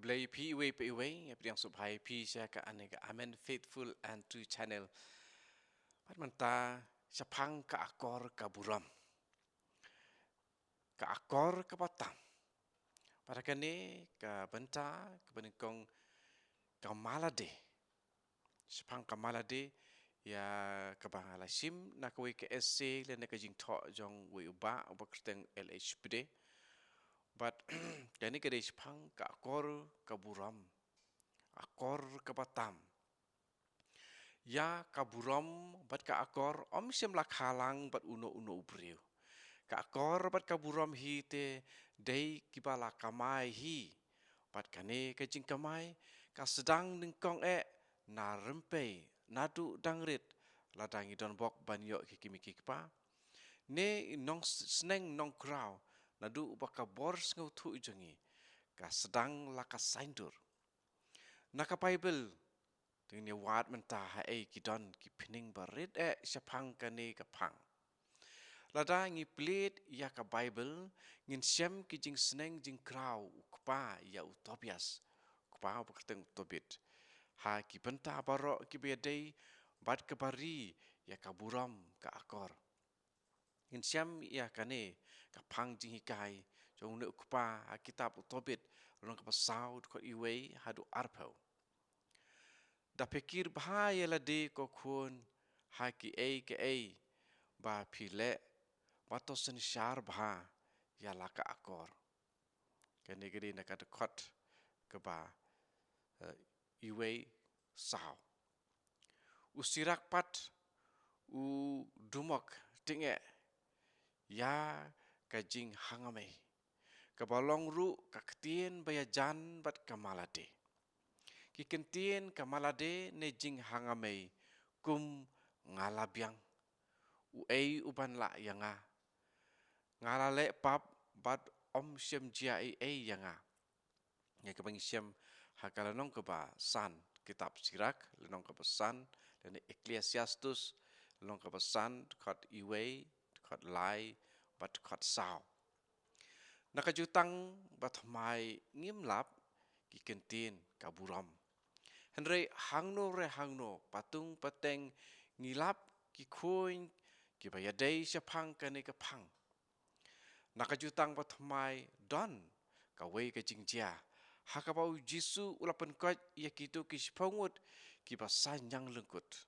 Kublai PUA yang subhai P share ka anega amen faithful and true channel. Pat manta sapang ka akor ka buram. Ka akor ka patam. Para kane ka benta ka beningkong ka malade. Sapang ka malade ya ka bangala sim na ka ke SC le na ka jing tho jong we uba kerteng LHPD. But kani ka de sapang ka akor ka buram. Akor ka patam. Ya kaburam bat ka akor om sim la khalang bat uno ubriu. Ka akor bat kaburam hi te dei kibala kamai hi. Bat kane ka jing kamai ka sedang ningkong na rempe nadu dangrit ladangi don bok banyo kikimiki pa. Ne nong sneng nong krau nadu baka bors ngau tu ujangi ka sedang la ka saindur. Naka Bible dengan ni wad mentah kidon ki pining barit syapang kane ka pang. Lada ngi plit ya ka Bible ngin syam ki jing seneng jing krau ukpa ya utopias. Ukpa berkateng utopit. Ha ki benta barok ki bedai bad ke bari ya ka buram ka akor. Ngin syam ya kane ka pang jing hikai jong ne ukpa ha kitab utopit long ka pasau ko iwe hadu arpau. Da pikir bahaya la de ko khun haki ke ba pile bato sen syar bah ya la ka akor kene gede na ka dekot ke ba iwe sao usirak pat u dumok tinge ya ka jing hangame ka balong ru ka ktien baya jan bat kamalade ki kentien kamalade ne jing hangame kum ngalabyang u uban la yanga ngalale pap bat om syem jia yanga ya ke bang syem hakala nong ke ba san kitab sirak lenong ke pesan dan Ecclesiastes lenong ke pesan kot iwe kot lai bat kot sao nakajutang bat mai ngimlap ki kentien kaburam Henry hangno patung pateng ngilap ki kuin ki bayadai syapang kane ka pang. Nakajutang patmai don ka wei ka jingjia. Haka bau Jisu ulapan kot ya kitu ki sypangut ki basanyang lengkut.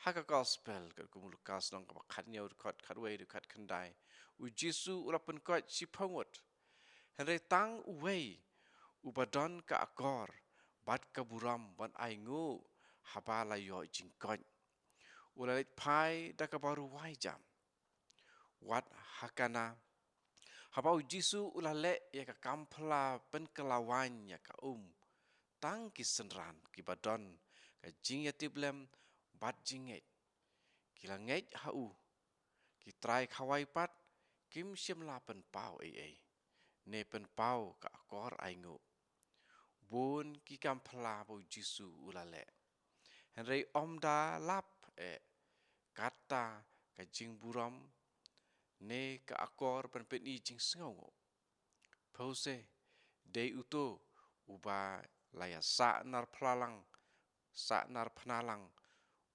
Haka gospel kat kumulukas nong ka bakatnya urkot katwei dekat kendai. U Jisu ulapan kot sypangut. Henry tang wei ubadon ka akor bat kaburam ban aingu habala yo jingkot ulalit pai da kabaru wajam wat hakana habau Jisu ulale ya ka kampla pen kelawan ya ka tang kisenran kibadon ka jinget tiblem bat jinget kilanget hau kitrai khawai pat kim syem lapen pau ne pen pau ka akor aingu bun ki kampla bo Jisu ulale. Henry omda lap kata ka jing buram ne ka akor pen i jing sengaw. Pause de uto uba laya sa nar penalang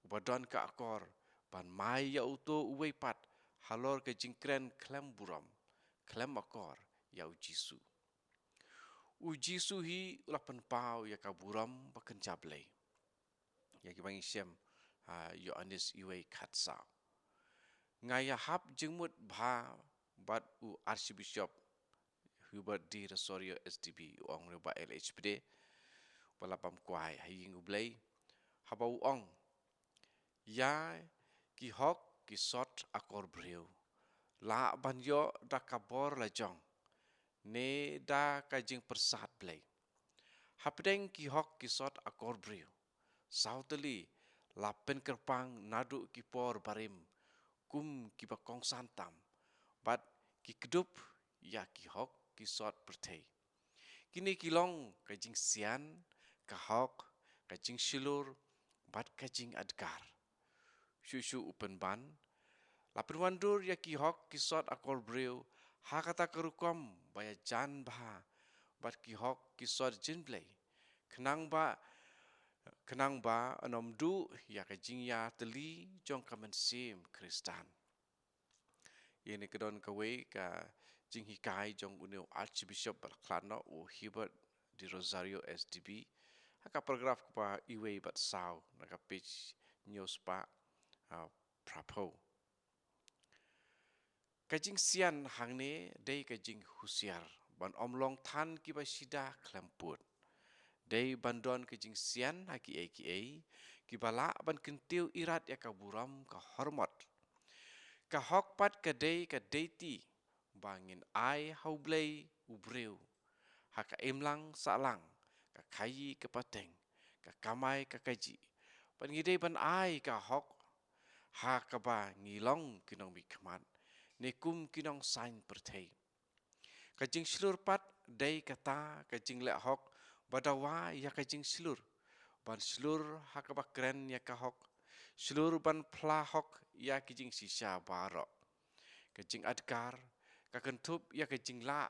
uba don ka akor ban mai ya uto uwe pat halor ka jing kren klem buram klem akor ya Jisu. Jisu hi ulapan pau ya kaburam bakan jablay. Ya kibang isyam Yohanes iwe katsau. Ngaya hap jengmut bat u Archbishop Hubert D. Rosario SDB uang reba LHPD balapam kuai haying ublay habau ong ya ki hok ki sot akor breu la banyo da kabor la jong ne da kajing persat play. Hapdeng ki hok ki sot akor breu. Sauteli lapen kerpang nadu ki por barim. Kum ki bakong santam. Bat ki kedup ya ki hok ki sot pertei. Kini kilong kajing sian, kahok, kajing silur, bat kajing adgar. Syushu upen ban. Lapen wandur ya ki hok ki sot akor breu. Hakata kerukom baya jan bah bat ki hok ki sot jin blay kenang ba anom du ya ka jing ya teli jong kamen sim Kristan ini kedon kawe ka jing hikai jong uneu Archbishop Balklano u Hubert di Rosario SDB haka paragraf pa iwe bat saw naka page news pa prapo kajing sian hangne dei kajing husiar ban omlong than ki ba sida klemput dei bandon kajing sian haki ki bala ban kentiu irat ya kaburam ka hormat ka hokpat ka dei ti bangin ai haublei ubreu haka imlang salang ka kayi ka pateng ka kamai ka kaji ban ngidei ban ai ka hok ha ka ba ngilong kinong mi khamat nekum kinong sain pertei kajing silur pat dei kata kajing le hok badawa ya kajing silur ban silur haka ba kren ya ka hok silur ban pla hok ya kajing sisa barok kajing adkar ka kentup ya kajing la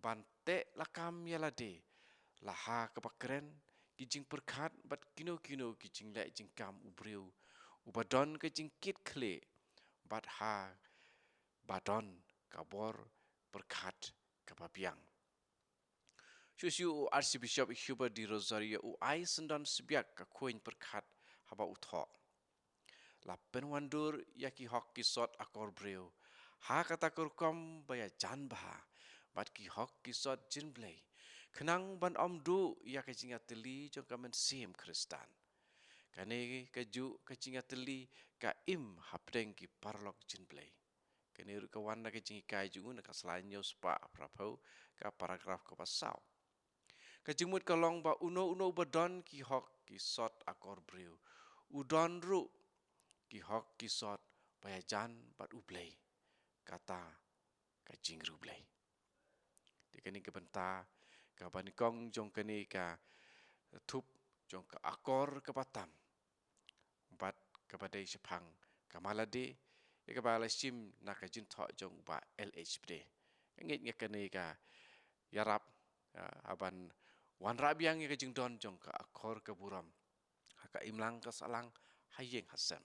ban te lakam ya lade laha ka ba kren kijing perkat bat kino kijing le jing kam ubreu ubadon kajing kit kle bat ha badon kabor berkat kepapiang. Susu Archbishop Hubert di Rosario u ai sendan sebiak ka kuin berkat haba uthok. Lapen wandur yaki hok kisot akor breu. Ha kata kurkom baya janbha bat ki hok kisot jinblei. Kenang ban omdu ya kajinga teli jong kamen sim Kristan. Kane kaju kajinga teli ka im hapdeng ki parlok jinblei. Kini kawan nak kecing ikai juga nak selanjutnya spa prapau ka paragraf ko pasau. Kecimut kalong ba uno badon ki hok ki sot akor breu. Udon ru ki hok ki sot bayajan bat ublei. Kata kacing rublei. Dikini ke benta ka banikong jong kini ka tup jong ka akor ke batam. Bat kepada sepang kamalade ika ba la sim na ka jin tho jong ba LHD ngit nge kane ka yarap aban wan rabiang ka jing don jong ka akor ka buram haka imlang ka salang hayeng hasam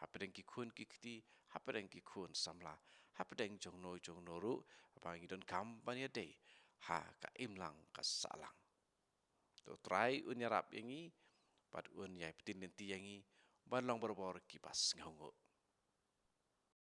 hapedeng ki khun ki kti hapedeng ki khun samla hapedeng jong noru apa ngidon kam ban ya dei ha ka imlang ka salang to try un yarap yangi pat un yai petin ti yangi ban long berbor ki pas ngau